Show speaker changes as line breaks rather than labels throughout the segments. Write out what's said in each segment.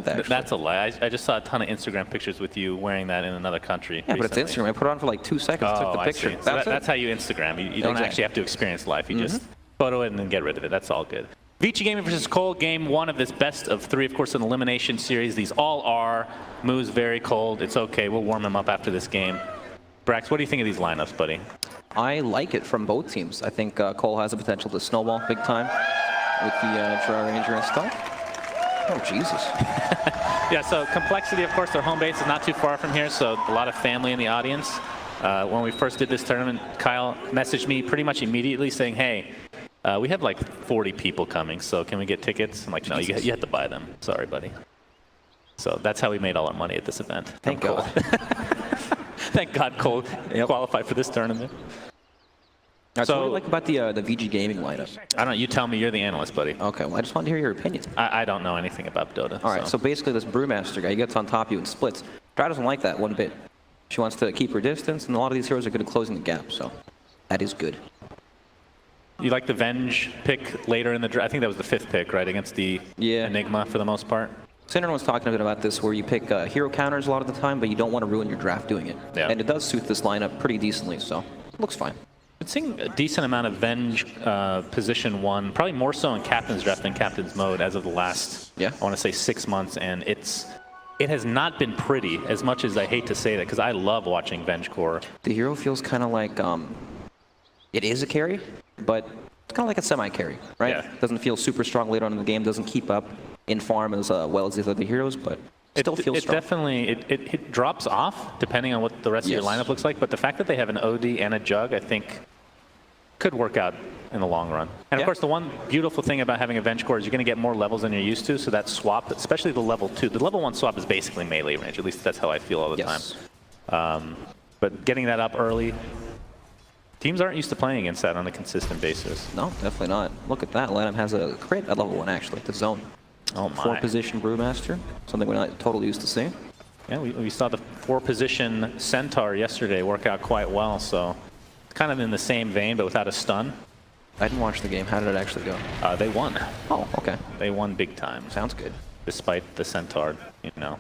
month, actually.
That's a lie. I just saw a ton of Instagram pictures with you wearing that in another country.
Yeah,
recently.
but it's Instagram. I put it on for like 2 seconds, took the picture.
I see. So that's how you Instagram. You don't
Exactly.
actually have to experience life. You just photo it and then get rid of it. That's all good. Vici Gaming versus Cole, game 1 of this best of 3, of course, an elimination series. These all are. Moo's very cold. It's okay. We'll warm him up after this game. Brax, what do you think of these lineups, buddy?
I like it from both teams. I think Cole has the potential to snowball big time with the Drow Ranger and stuff. Oh, Jesus.
Yeah, so Complexity, of course, their home base is not too far from here, so a lot of family in the audience. When we first did this tournament, Kyle messaged me pretty much immediately saying, hey, we have like 40 people coming, so can we get tickets? I'm like, no, you have to buy them. Sorry, buddy. So that's how we made all our money at this event.
Thank God.
Thank God Cole qualified for this tournament.
Right, so what do you like about the VG Gaming lineup?
I don't know. You tell me. You're the analyst, buddy.
Okay, well, I just wanted to hear your opinion.
I don't know anything about Dota.
All right, so basically this Brewmaster guy, he gets on top of you and splits. Drow doesn't like that one bit. She wants to keep her distance, and a lot of these heroes are good at closing the gap, so that is good.
You like the Venge pick later in the draft? I think that was the 5th pick, right, against the Enigma for the most part?
Sinner was talking a bit about this, where you pick hero counters a lot of the time, but you don't want to ruin your draft doing it.
Yeah.
And it does suit this lineup pretty decently, so it looks fine.
I've seen a decent amount of Venge position 1, probably more so in Captain's Draft than Captain's Mode as of the last, I want to say 6 months, and it has not been pretty, as much as I hate to say that, because I love watching Venge Core.
The hero feels kind of like, it is a carry, but it's kind of like a semi-carry, right?
Yeah.
Doesn't feel super strong later on in the game, doesn't keep up in farm as well as the other heroes, but still feels strong.
It drops off depending on what the rest of your lineup looks like, but the fact that they have an OD and a Jug, I think, could work out in the long run. And of course, the one beautiful thing about having a Venge Core is you're going to get more levels than you're used to, so that swap, especially the level 2, the level 1 swap is basically melee range, at least that's how I feel all the time. But getting that up early, teams aren't used to playing against that on a consistent basis.
No, definitely not. Look at that, Lanham has a crit at level 1 actually, the zone.
Oh my.
4-position Brewmaster, something we're not totally used to seeing.
Yeah, we saw the 4-position Centaur yesterday work out quite well, so kind of in the same vein, but without a stun.
I didn't watch the game. How did it actually go?
They won.
Oh, okay.
They won big time.
Sounds good.
Despite the Centaur, you know.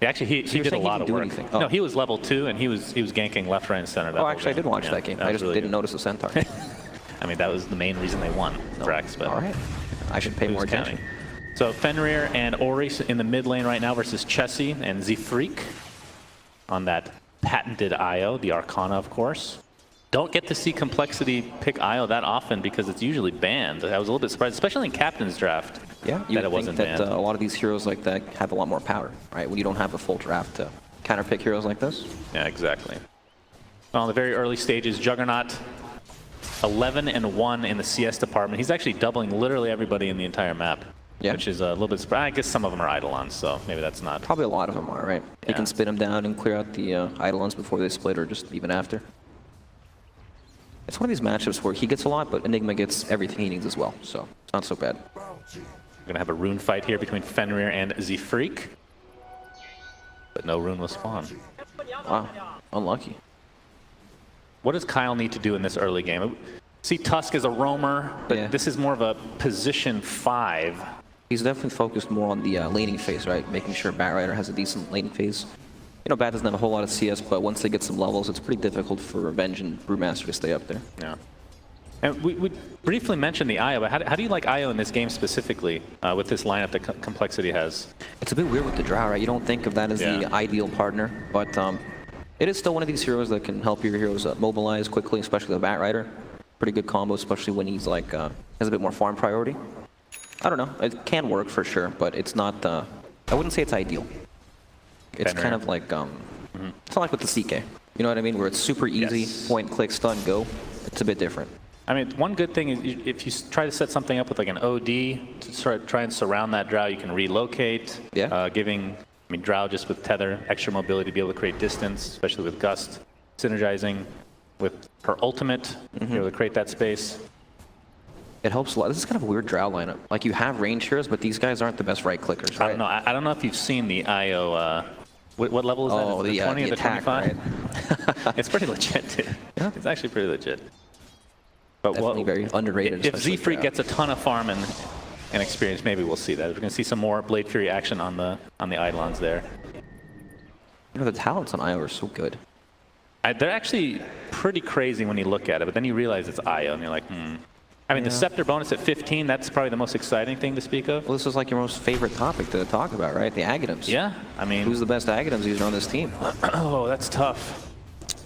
Actually, he did a lot of work.
Oh.
No, he was level 2, and he was ganking left, right, and center. That
actually, I did watch that game. I just didn't notice the Centaur.
I mean, that was the main reason they won, Brax. But
all right. I should pay more attention.
So Fenrir and Ori in the mid lane right now versus Chessie and Zfreak on that patented IO, the Arcana, of course. Don't get to see Complexity pick IO that often because it's usually banned. I was a little bit surprised, especially in Captain's Draft, that it wasn't banned.
A lot of these heroes like that have a lot more power, right? When you don't have a full draft to counterpick heroes like this.
Yeah, exactly. Well, in the very early stages, Juggernaut 11-1 in the CS department. He's actually doubling literally everybody in the entire map. Which is a little bit surprising. I guess some of them are Eidolons, so maybe that's not.
Probably a lot of them are, right? Yeah. You can spin them down and clear out the Eidolons before they split or just even after. It's one of these matchups where he gets a lot, but Enigma gets everything he needs as well, so it's not so bad.
We're going to have a rune fight here between Fenrir and Zfreak. But no rune will spawn.
Wow, unlucky.
What does Kyle need to do in this early game? See Tusk as a roamer, but this is more of a position 5.
He's definitely focused more on the laning phase, right? Making sure Batrider has a decent laning phase. You know, Bat doesn't have a whole lot of CS, but once they get some levels, it's pretty difficult for Revenge and Brewmaster to stay up there.
Yeah. And we briefly mentioned the IO, but how do you like IO in this game specifically with this lineup that Complexity has?
It's a bit weird with the Drow, right? You don't think of that as the ideal partner, but it is still one of these heroes that can help your heroes mobilize quickly, especially the Batrider. Pretty good combo, especially when he's like has a bit more farm priority. I don't know. It can work for sure, but it's not. I wouldn't say it's ideal. It's kind of like it's not like with the CK. You know what I mean? Where it's super easy, point, click, stun, go. It's a bit different.
I mean, one good thing is if you try to set something up with like an OD to try and surround that Drow, you can relocate. Giving Drow just with Tether extra mobility to be able to create distance, especially with Gust, synergizing with her ultimate, be able to create that space.
It helps a lot. This is kind of a weird Drow lineup. Like, you have range heroes, but these guys aren't the best right clickers, right?
I don't know if you've seen the IO. What level is that?
Oh,
the 20 or the
attack,
25? Right? It's pretty legit, too. Yeah. It's actually pretty legit. But
definitely very underrated.
If Zfreak gets a ton of farm and experience, maybe we'll see that. We're going to see some more Blade Fury action on the Eidolons there.
You know, the talents on Io are so good.
They're actually pretty crazy when you look at it, but then you realize it's Io, and you're like, I mean, the Scepter bonus at 15, that's probably the most exciting thing to speak of.
Well, this is like your most favorite topic to talk about, right? The Aghanims.
Yeah, I mean...
Who's the best Aghanims user on this team?
Oh, that's tough.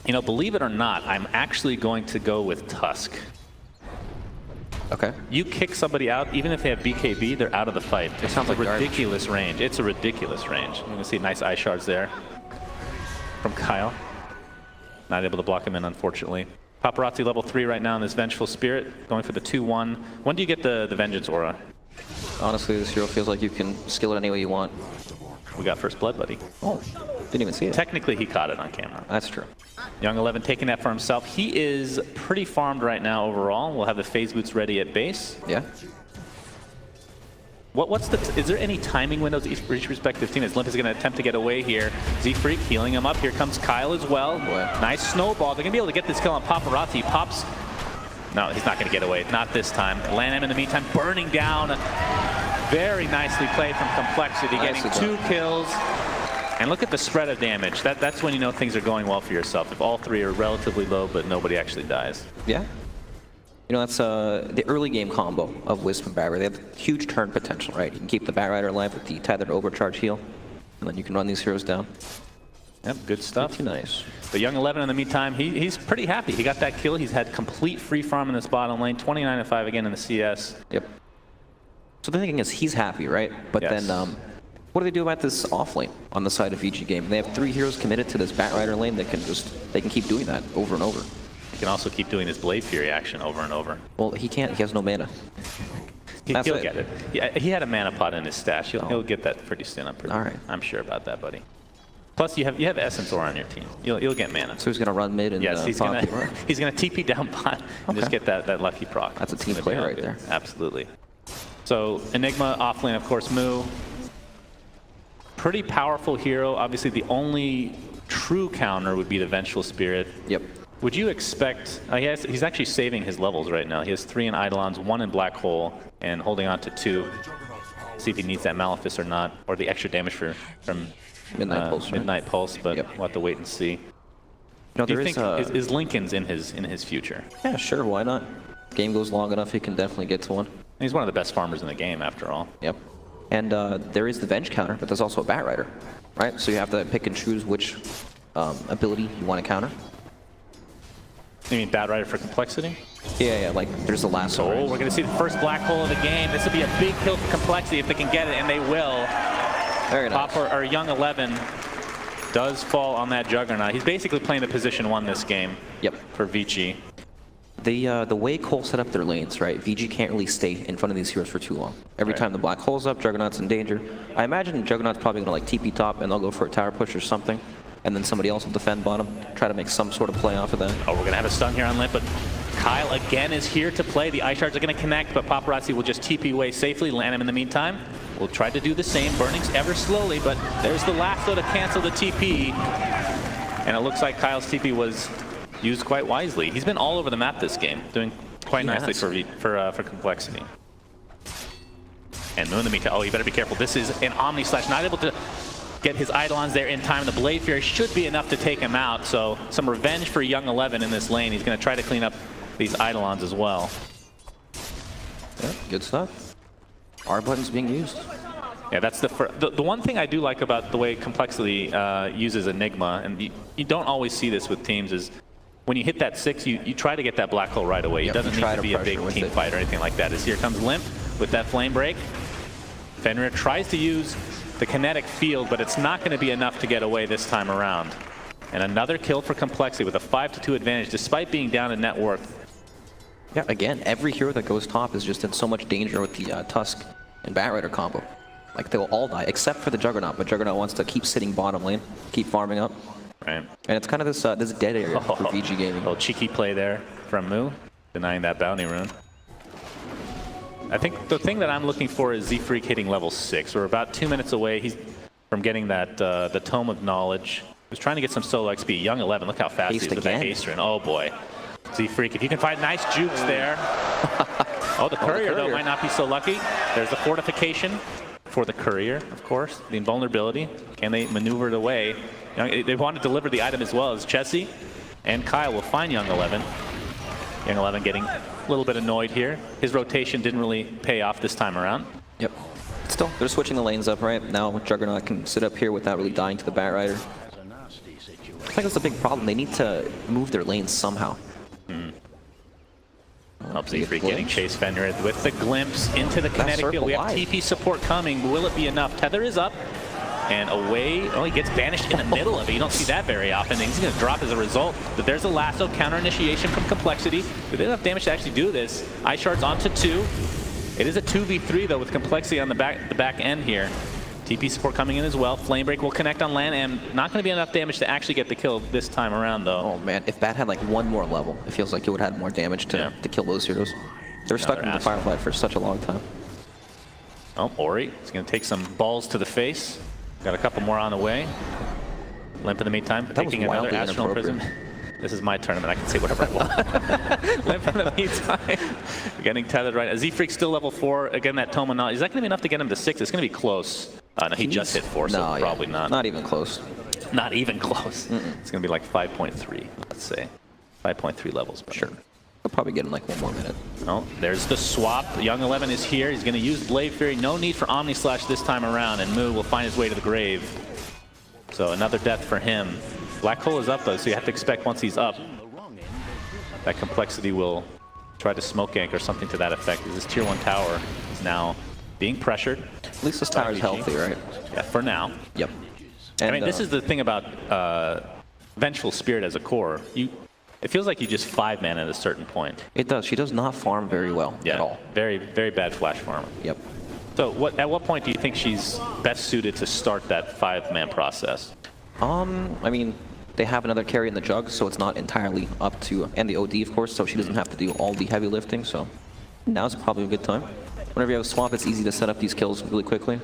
You know, believe it or not, I'm actually going to go with Tusk.
Okay.
You kick somebody out, even if they have BKB, they're out of the fight. It sounds like a ridiculous range. It's a ridiculous range. You're going to see nice eye shards there from Kyle. Not able to block him in, unfortunately. Paparazzi level 3 right now in this Vengeful Spirit, going for the 2-1. When do you get the Vengeance Aura?
Honestly, this hero feels like you can skill it any way you want.
We got First Blood, buddy.
Oh, didn't even see it.
Technically, he caught it on camera.
That's true.
Young 11 taking that for himself. He is pretty farmed right now overall. We'll have the phase boots ready at base.
Yeah.
Is there any timing windows for each respective team? As Limp is going to attempt to get away here. Z-Freak healing him up. Here comes Kyle as well.
Boy.
Nice snowball. They're going to be able to get this kill on Paparazzi. Pops. No, he's not going to get away. Not this time. Lanham in the meantime burning down. Very nicely played from Complexity, getting 2 kills. And look at the spread of damage. That's when you know things are going well for yourself. If all 3 are relatively low, but nobody actually dies.
Yeah. You know, that's the early game combo of Wisp and Bat Rider. They have huge turn potential, right? You can keep the Bat Rider alive with the Tethered Overcharge heal, and then you can run these heroes down.
Yep, good stuff.
Pretty nice.
But Young 11 in the meantime, he's pretty happy. He got that kill. He's had complete free farm in this bottom lane. 29-5 again in the CS.
Yep. So the thing is, he's happy, right? But
Yes.
then, what do they do about this off lane on the side of VG game? They have 3 heroes committed to this Bat Rider lane that they can keep doing that over and over.
He can also keep doing his Blade Fury action over and over.
Well, he can't. He has no mana.
He'll get it. Yeah, he had a mana pot in his stash. He'll get that pretty soon. I'm sure about that, buddy. Plus, you have Essence Aura on your team. You'll get mana.
So he's gonna run mid and
yes, he's gonna TP down bot and just get that lucky proc.
That's a team player right there.
Absolutely. So Enigma offlane, of course, Moo. Pretty powerful hero. Obviously, the only true counter would be the Vengeful Spirit.
Yep.
Would you expect, he's actually saving his levels right now. He has 3 in Eidolons, 1 in Black Hole, and holding on to 2. See if he needs that Malefice or not, or the extra damage from
Midnight Pulse. Right?
Midnight Pulse, but
Yep.
we'll have to wait and see.
No,
Do you think, is Lincoln's in his future?
Yeah, sure, why not? Game goes long enough, he can definitely get to one.
He's one of the best farmers in the game, after all.
Yep. And there is the Venge counter, but there's also a Bat Rider, right? So you have to pick and choose which ability you want to counter.
You mean Bat Rider for Complexity?
Yeah, like there's the last one.
Oh, we're going to see the first Black Hole of the game. This will be a big kill for Complexity if they can get it, and they will.
Very nice.
Or Young 11 does fall on that Juggernaut. He's basically playing the position 1 this game.
Yep.
For VG.
The way Cole set up their lanes, right? VG can't really stay in front of these heroes for too long. Every time the Black Hole's up, Juggernaut's in danger. I imagine Juggernaut's probably going to like TP top, and they'll go for a tower push or something. And then somebody else will defend bottom, try to make some sort of play off of that.
Oh, we're going to have a stun here on Limp, but Kyle again is here to play. The Ice Shards are going to connect, but Paparazzi will just TP away safely. Lanham in the meantime will try to do the same. Burning's ever slowly, but there's the lasso to cancel the TP. And it looks like Kyle's TP was used quite wisely. He's been all over the map this game, doing quite nicely for Complexity. And Moo in the meantime, oh, you better be careful. This is an Omni Slash, not able to get his Eidolons there in time. The Blade Fury should be enough to take him out. So some revenge for Young 11 in this lane. He's going to try to clean up these Eidolons as well.
Yeah, good stuff. R button's being used.
Yeah, that's the one thing I do like about the way Complexity uses Enigma, and you don't always see this with teams, is when you hit that 6, you try to get that Black Hole right away. It doesn't need to be a big team fight or anything like that. As here comes Limp with that Flame Break. Fenrir tries to use the kinetic field, but it's not going to be enough to get away this time around. And another kill for Complexity with a 5-2 advantage, despite being down in net worth.
Yeah, again, every hero that goes top is just in so much danger with the Tusk and Bat Rider combo. Like, they'll all die, except for the Juggernaut, but Juggernaut wants to keep sitting bottom lane, keep farming up.
Right.
And it's kind of this dead area for VG Gaming.
A little cheeky play there from Moo, denying that bounty rune. I think the thing that I'm looking for is Z-Freak hitting level 6. We're about 2 minutes away from getting that the Tome of Knowledge. He was trying to get some solo XP. Young 11, look how fast he is with that haste rune. Oh boy. Z-Freak, if you can find nice jukes there. Oh, the Courier, though,
Courier.
might not be so lucky. There's the fortification for the Courier, of course. The invulnerability. Can they maneuver it away? They want to deliver the item as well as Chessie and Kyle will find Young 11. Young 11 getting a little bit annoyed here. His rotation didn't really pay off this time around.
Yep. Still, they're switching the lanes up right now. Juggernaut can sit up here without really dying to the Bat Rider. I think that's a big problem. They need to move their lanes somehow.
Siegfried getting Chase Fenrir with the glimpse into the kinetic field. We have TP support coming. Will it be enough? Tether is up and away. Oh, he gets banished in the middle of it. You don't see that very often. He's going to drop as a result. But there's a lasso counter initiation from Complexity. They didn't have damage to actually do this. Ice Shards onto 2. It is a 2v3 though with Complexity on the back end here. TP support coming in as well. Flamebreak will connect on LAN-M. Not going to be enough damage to actually get the kill this time around, though.
Oh, man. If Bat had like one more level, it feels like it would have had more damage to kill those heroes. They're stuck in the Firefly for such a long time.
Oh, Ori is going to take some balls to the face. Got a couple more on the way. Limp in the meantime, picking another Astral Prism. This is my tournament. I can say whatever I want. Limp in the meantime. Getting tethered right. Siegfried still level 4. Again, that Toma. Is that going to be enough to get him to 6? It's going to be close. No, he just hit 4, so probably not.
Not even close.
Not even close. It's going to be like 5.3, let's say. 5.3 levels.
Sure. He'll probably get in like 1 more minute.
Oh, there's the swap. Young 11 is here. He's going to use Blade Fury. No need for Omni Slash this time around, and Mu will find his way to the grave. So another death for him. Black Hole is up, though, so you have to expect once he's up, that Complexity will try to smoke gank or something to that effect. This tier 1 tower is now being pressured.
At least this tower's healthy, right?
Yeah, for now.
Yep.
And, I mean, this is the thing about Vengeful Spirit as a core. It feels like you just 5-man at a certain point.
It does. She does not farm very well at all.
Very, very bad flash farm.
Yep.
So at what point do you think she's best suited to start that 5-man process?
I mean, they have another carry in the Jug, so it's not entirely up to, and the OD, of course, so she doesn't have to do all the heavy lifting, so now's probably a good time. Whenever you have a swap, it's easy to set up these kills really quickly.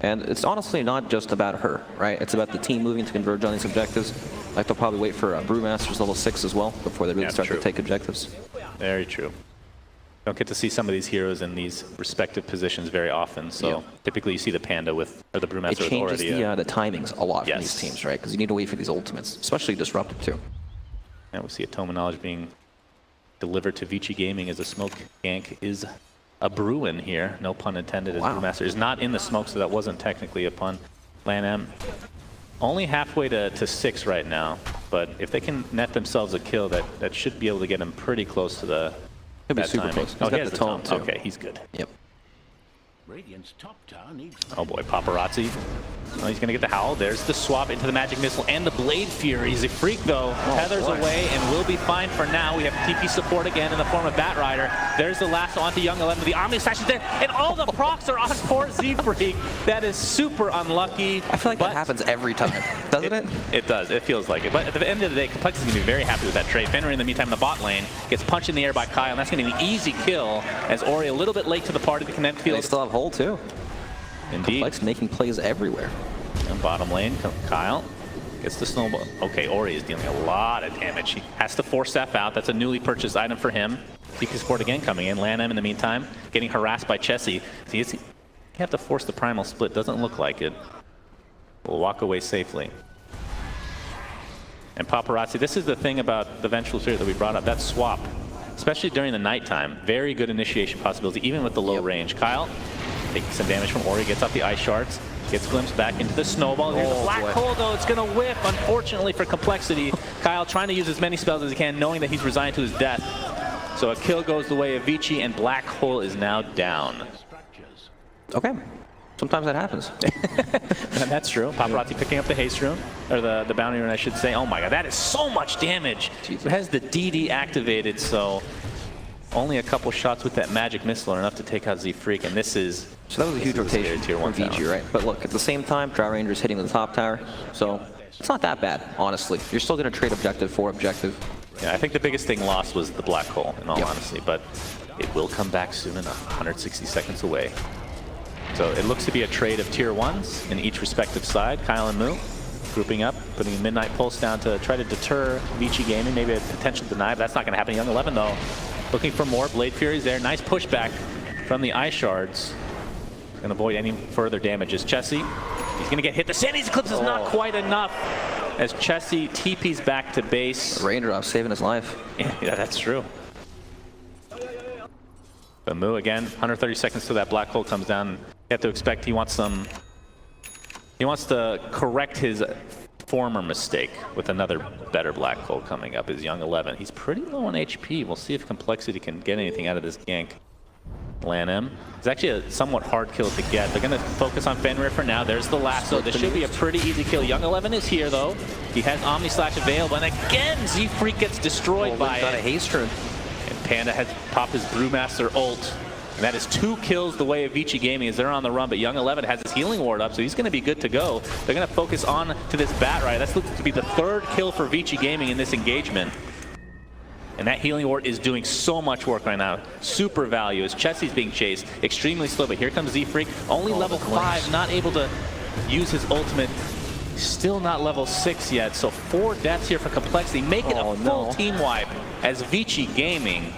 And it's honestly not just about her, right? It's about the team moving to converge on these objectives. Like, they'll probably wait for Brewmaster's level 6 as well before they really start to take objectives.
Very true. Don't get to see some of these heroes in these respective positions very often, so typically you see the Panda with, or the Brewmaster with already. It changes
the timings a lot from these teams, right? Because you need to wait for these ultimates, especially Disruptive too.
And we see a Toma Knowledge being delivered to Vici Gaming as a smoke gank is a Bruin here, no pun intended, as Brewmaster is not in the smoke, so that wasn't technically a pun. LAN-M only halfway to 6 right now, but if they can net themselves a kill, that should be able to get them pretty close to the
He'll be super close.
He's got the tome too. Okay, he's good.
Yep.
Oh boy, Paparazzi. Oh, he's going to get the Howl. There's the swap into the Magic Missile and the Blade Fury. He's a freak, though. Tethers away and will be fine for now. We have TP support again in the form of Bat Rider. There's the lasso onto Young 11. The Omni Slash is there, and all the procs are on for Siegfried. That is super unlucky.
I feel like that happens every time, doesn't it?
It does. It feels like it. But at the end of the day, Complexity is going to be very happy with that trade. Fenrir, in the meantime, in the bot lane, gets punched in the air by Kyle, and that's going to be an easy kill as Ori a little bit late to the party to connect field.
They still have Hole, too.
Indeed.
Complex making plays everywhere.
And bottom lane, Kyle gets the snowball. Okay, Ori is dealing a lot of damage. He has to force Seth out. That's a newly purchased item for him. TP support again coming in. LAN-M in the meantime, getting harassed by Chessie. See, you have to force the primal split. Doesn't look like it. We'll walk away safely. And Paparazzi, this is the thing about the Vengeful Spirit that we brought up. That swap, especially during the nighttime, very good initiation possibility, even with the low range. Kyle taking some damage from Ori, gets off the Ice Shards. Gets glimpsed back into the snowball. Here's the Black Hole, though. It's going to whip, unfortunately, for Complexity. Kyle trying to use as many spells as he can, knowing that he's resigned to his death. So a kill goes the way of Vici, and Black Hole is now down.
Okay. Sometimes that happens.
And that's true. Paparazzi picking up the haste rune, or the bounty rune, I should say. Oh my god, that is so much damage. Jesus. It has the DD activated, so only a couple shots with that Magic Missile are enough to take out Siegfried, and this is...
So that was a huge rotation from Vici, right? But look, at the same time, Drow Ranger's hitting the top tower, so it's not that bad, honestly. You're still going to trade objective for objective.
Yeah, I think the biggest thing lost was the Black Hole, in all honesty, but it will come back soon enough, 160 seconds away. So it looks to be a trade of tier 1s in each respective side. Kyle and Mu grouping up, putting a Midnight Pulse down to try to deter Vici Gaming, maybe a potential deny, but that's not going to happen. Young 11, though, Looking for more. Blade Fury's there. Nice pushback from the Ice Shards. Going to avoid any further damages. Chessie, he's going to get hit. The Sandy's Eclipse is not quite enough as Chessie TP's back to base.
Raindrop saving his life.
Yeah, that's true. But Mu again, 130 seconds till that black hole comes down. You have to expect he wants to correct his former mistake with another better black hole coming up. Is Young 11. He's pretty low on HP. We'll see if Complexity can get anything out of this gank. LAN-M. It's actually a somewhat hard kill to get. They're going to focus on Fenrir for now. There's the lasso. This should be a pretty easy kill. Young 11 is here, though. He has Omni Slash available. And again, Z-Freak gets destroyed by
got
it.
a haste turn.
And Panda has popped his Brewmaster ult. And that is 2 kills the way of Vici Gaming as they're on the run. But Young 11 has his healing ward up, so he's going to be good to go. They're going to focus on to this Batrider. That's looks to be the 3rd kill for Vici Gaming in this engagement. And that healing ward is doing so much work right now. Super value as Chessie's being chased. Extremely slow, but here comes Z-Freak. Only level 5, not able to use his ultimate. Still not level 6 yet, so 4 deaths here for Complexity. Make it a full team wipe as Vici Gaming.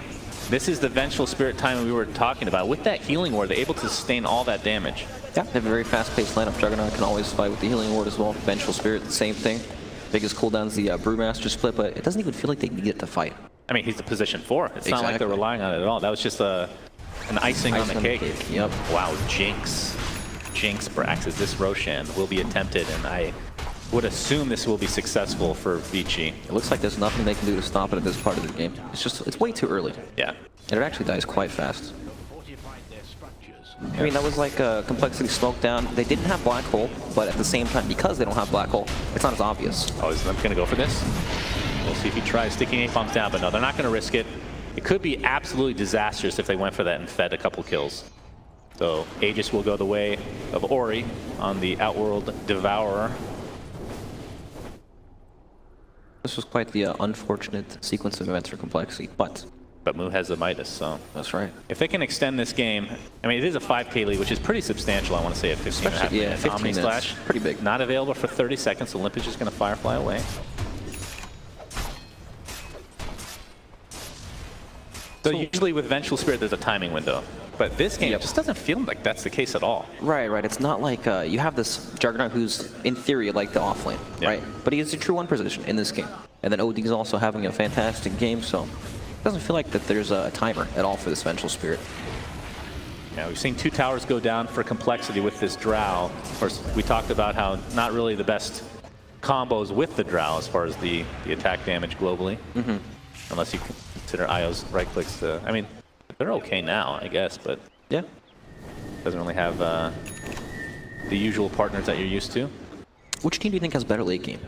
This is the Vengeful Spirit time we were talking about. With that healing ward, they're able to sustain all that damage.
Yeah, they have a very fast-paced lineup. Juggernaut can always fight with the healing ward as well. Vengeful Spirit, the same thing. Biggest cooldown's the Brewmaster split, but it doesn't even feel like they need it to fight.
I mean, he's the position 4. It's not like they're relying on it at all. That was just an icing on the cake.
Yep.
Wow, Jinx Brax, this Roshan will be attempted, and I would assume this will be successful for Vici.
It looks like there's nothing they can do to stop it at this part of the game. It's way too early.
Yeah.
And it actually dies quite fast. I mean, that was like a Complexity smoke down. They didn't have Black Hole, but at the same time, because they don't have Black Hole, it's not as obvious.
Oh, is them going to go for this? We'll see if he tries sticking A-bombs down, but no, they're not going to risk it. It could be absolutely disastrous if they went for that and fed a couple kills. So Aegis will go the way of Ori on the Outworld Devourer.
This was quite the unfortunate sequence of events for Complexity, but
Mu has the Midas, so.
That's right.
If they can extend this game, I mean, it is a 5K lead, which is pretty substantial, I want to say, at 15
Especially, yeah, 15
Omni Slash.
Pretty big.
Not available for 30 seconds, so Olympus is just going to Firefly away. So usually with Vengeful Spirit, there's a timing window. But this game just doesn't feel like that's the case at all.
Right. It's not like you have this Juggernaut who's, in theory, like the offlane, right? But he is a true 1 position in this game. And then OD is also having a fantastic game, so it doesn't feel like that there's a timer at all for this Vengeful Spirit.
Yeah, we've seen 2 towers go down for Complexity with this Drow. Of course, we talked about how not really the best combos with the Drow as far as the attack damage globally. Unless you consider Io's right clicks to, I mean, they're okay now, I guess, but
yeah,
doesn't really have the usual partners that you're used to.
Which team do you think has better late game?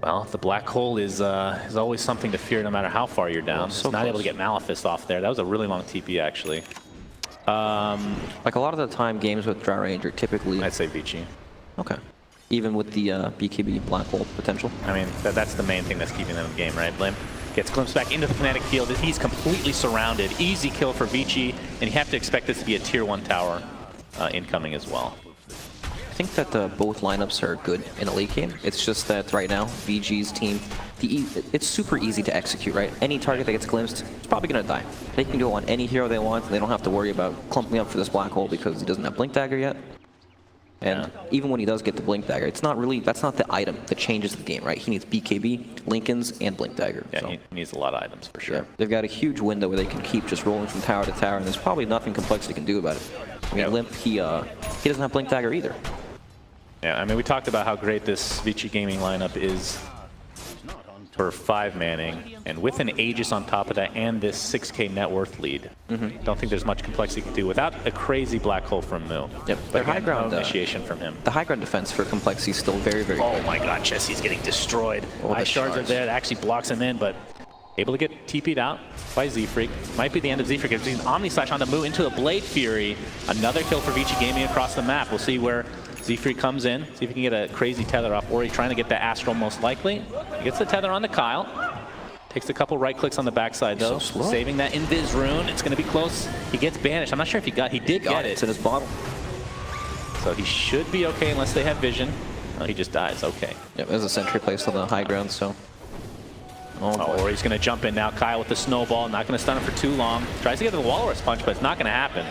Well, the Black Hole is always something to fear no matter how far you're down.
So
it's not able to get Malefist off there. That was a really long TP, actually.
Like a lot of the time, games with Drow Ranger typically...
I'd say Vici.
Okay. Even with the BKB Black Hole potential?
I mean, that's the main thing that's keeping them in the game, right? Limp gets glimpsed back into the kinetic field. He's completely surrounded. Easy kill for Vici, and you have to expect this to be a tier 1 tower incoming as well.
I think that both lineups are good in a late game. It's just that right now, VG's team, it's super easy to execute, right? Any target that gets glimpsed, it's probably going to die. They can do it on any hero they want. They don't have to worry about clumping up for this Black Hole because he doesn't have Blink Dagger yet. And even when he does get the Blink Dagger, it's not really, that's not the item that changes the game, right? He needs BKB, Linken's, and Blink Dagger.
Yeah,
so.
he needs a lot of items for sure.
Yeah, they've got a huge window where they can keep just rolling from tower to tower, and there's probably nothing Complexity can do about it. I mean, Limp, he doesn't have Blink Dagger either.
Yeah, I mean, we talked about how great this Vici Gaming lineup is for 5-manning, and with an Aegis on top of that and this 6K net worth lead, don't think there's much Complexity can do without a crazy Black Hole from Mu.
Yep,
But
their
again,
high ground
no initiation from him.
The high ground defense for Complexity is still very, very
Oh
good.
my god, Chessie's getting destroyed.
Oh, the
Ice shards are there, that actually blocks him in, but able to get TP'd out by Z-Freak. Might be the end of Z-Freak. It's an Omni Slash on the Mu into a Blade Fury. Another kill for Vici Gaming across the map. We'll see where Z-Freak comes in, see if he can get a crazy tether off. Ori trying to get the Astral most likely. He gets the tether on the Kyle. Takes a couple right clicks on the backside though.
So slow.
Saving that Invis rune. It's going to be close. He gets banished. I'm not sure if he did get it.
It's in his bottle.
So he should be okay unless they have vision. Oh, he just dies. Okay.
Yep, there's a sentry placed on the high ground, so. boy.
Or he's going to jump in now. Kyle with the snowball, not going to stun him for too long. Tries to get to the walrus punch, but it's not going to happen.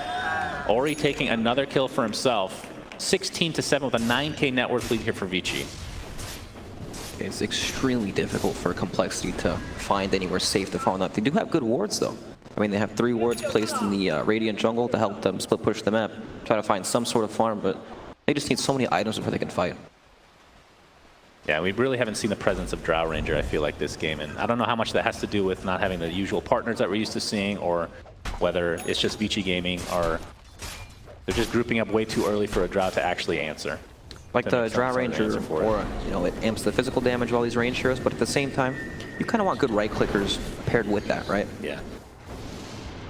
Ori taking another kill for himself. 16-7 with a 9K net worth lead here for Vici.
It's extremely difficult for Complexity to find anywhere safe to farm that. They do have good wards, though. I mean, they have 3 wards placed in the Radiant jungle to help them split push the map, try to find some sort of farm, but they just need so many items before they can fight.
Yeah, we really haven't seen the presence of Drow Ranger, I feel like, this game. And I don't know how much that has to do with not having the usual partners that we're used to seeing, or whether it's just Vici Gaming, or they're just grouping up way too early for a Drow to actually answer.
Like the Drow Ranger aura, you know, it amps the physical damage of all these range heroes, but at the same time, you kind of want good right clickers paired with that, right?
Yeah.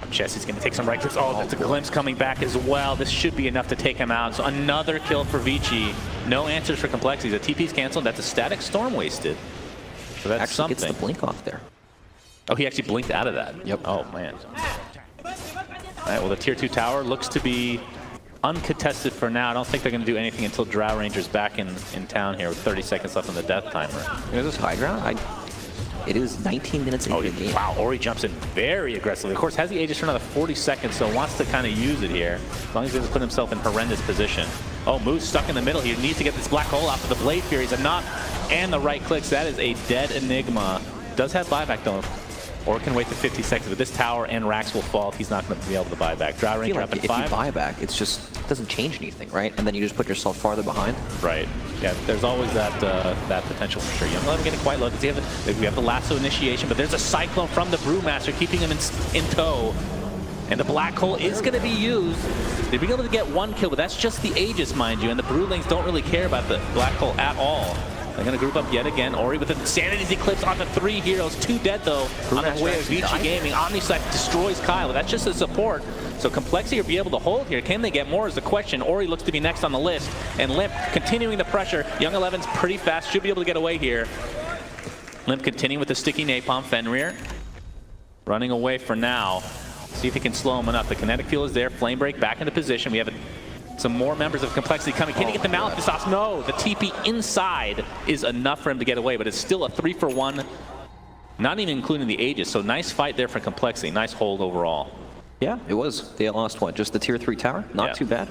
Jesse's going to take some right clicks. Oh, that's a glimpse coming back as well. This should be enough to take him out. So another kill for Vici. No answers for Complexity. The TP's canceled. That's a static storm wasted. So that's
actually
something.
Gets the blink off there.
Oh, he actually blinked out of that.
Yep.
Oh, man. All right, well, the tier 2 tower looks to be uncontested for now. I don't think they're going to do anything until Drow Ranger's back in town here with 30 seconds left on the death timer.
Is this high ground? It is 19 minutes into the game.
Wow, Ori jumps in very aggressively. Of course, has the Aegis for another 40 seconds, so wants to kind of use it here. As long as he doesn't put himself in horrendous position. Oh, Moo's stuck in the middle. He needs to get this black hole off of the Blade Furies. Enough. And the right clicks. That is a dead Enigma. Does have buyback, though. Or can wait to 50 seconds, but this tower and Rax will fall if he's not going to be able to buy back. Drow Ranger up at 5.
If you buy back, it doesn't change anything, right? And then you just put yourself farther behind.
Right. Yeah, there's always that that potential for sure. Young Eleven getting quite low. We have the lasso initiation, but there's a cyclone from the Brewmaster keeping him in tow. And the black hole is going to be used. They've been able to get 1 kill, but that's just the Aegis, mind you. And the Brewlings don't really care about the black hole at all. They're going to group up yet again. Ori with the Insanity's Eclipse onto 3 heroes. 2 dead, though, on the way of Vici Gaming. Omnislash destroys Kyle. That's just a support. So Complexity will be able to hold here. Can they get more is the question. Ori looks to be next on the list. And Limp continuing the pressure. Young Eleven's pretty fast. Should be able to get away here. Limp continuing with the sticky napalm. Fenrir running away for now. See if he can slow him enough. The kinetic fuel is there. Flame Break back into position. We have some more members of Complexity coming. Can he get the Maleficent off? No, the TP inside is enough for him to get away, but it's still a 3-for-1, not even including the Aegis. So nice fight there for Complexity. Nice hold overall.
Yeah, it was. They lost what? Just the tier 3 tower? Not too bad.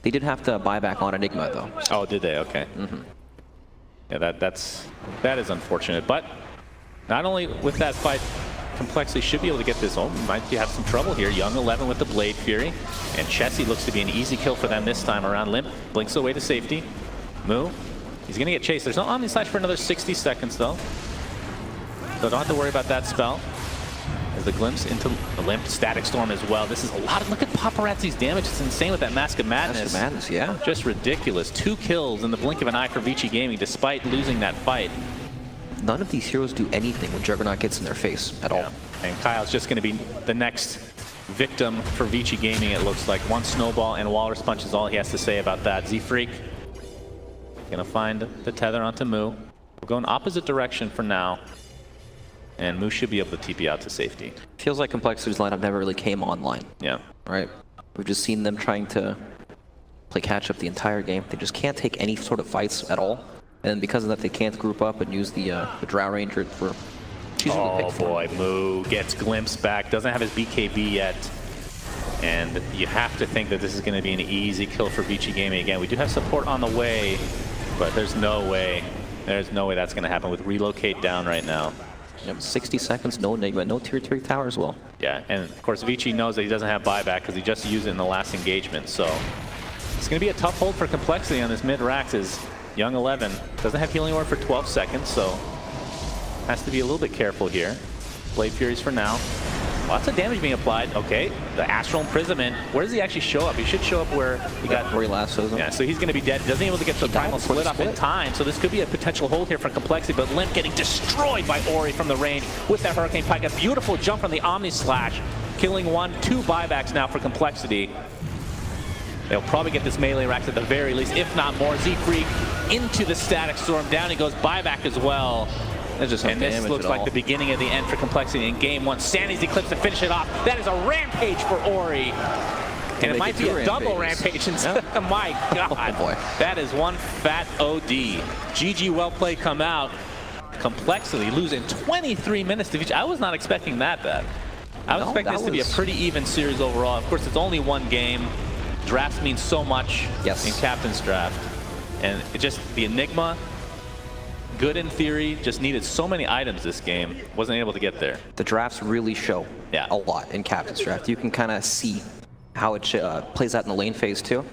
They did have to buy back on Enigma, though.
Oh, did they? Okay. Yeah, that is unfortunate. But not only with that fight, Complexity should be able to get this home. Might have some trouble here. Young 11 with the Blade Fury. And Chessie looks to be an easy kill for them this time around. Limp blinks away to safety. Moo, he's going to get chased. There's no Omnislash for another 60 seconds, though. So don't have to worry about that spell. As the glimpse into the Limp Static Storm as well. This is a lot of, look at Paparazzi's damage. It's insane with that Mask of Madness.
Mask of Madness, yeah.
Just ridiculous. 2 kills in the blink of an eye for Vici Gaming, despite losing that fight.
None of these heroes do anything when Juggernaut gets in their face at all.
And Kyle's just going to be the next victim for Vici Gaming, it looks like. 1 snowball and Walrus Punch is all he has to say about that. Z-Freak going to find the tether onto Moo. We'll go in opposite direction for now. And Moo should be able to TP out to safety.
Feels like Complexity's lineup never really came online.
Yeah.
Right? We've just seen them trying to play catch up the entire game. They just can't take any sort of fights at all. And because of that, they can't group up and use the Drow Ranger for choosing the pick.
Oh boy, Moo gets Glimpse back. Doesn't have his BKB yet. And you have to think that this is going to be an easy kill for Vici Gaming again. We do have support on the way, but there's no way. There's no way that's going to happen with Relocate down right now.
Yep, 60 seconds, no Enigma, no tier 3 tower as well.
Yeah, and of course Vici knows that he doesn't have buyback because he just used it in the last engagement. So it's going to be a tough hold for Complexity on this mid-Rax. Young 11 doesn't have Healing Orb for 12 seconds, so has to be a little bit careful here. Blade Furies for now. Lots of damage being applied. Okay, the Astral Imprisonment. Where does he actually show up? He should show up where he got...
Where he lassos him.
Yeah, so he's going to be dead. He doesn't even able to get the Primal Split off in time, so this could be a potential hold here for Complexity, but Limp getting destroyed by Ori from the range with that Hurricane Pike. A beautiful jump from the Omnislash, killing 1, 2 buybacks now for Complexity. They'll probably get this melee Rax at the very least, if not more. Z-Freak into the Static Storm. Down he goes, buyback as well. And this looks like the beginning of the end for Complexity in game 1. Sandy's Eclipse to finish it off. That is a rampage for Ori. And it might be a double rampage instead. Yeah. My God.
Oh boy.
That is one fat OD. GG, well played, come out. complexity, losing 23 minutes to each. I was not expecting that bad. I was expecting this to be a pretty even series overall. Of course, it's only one game. Drafts mean so much in Captain's Draft. And it just, the Enigma, good in theory, just needed so many items this game. Wasn't able to get there.
The drafts really show a lot in Captain's Draft. You can kind of see how it plays out in the lane phase too.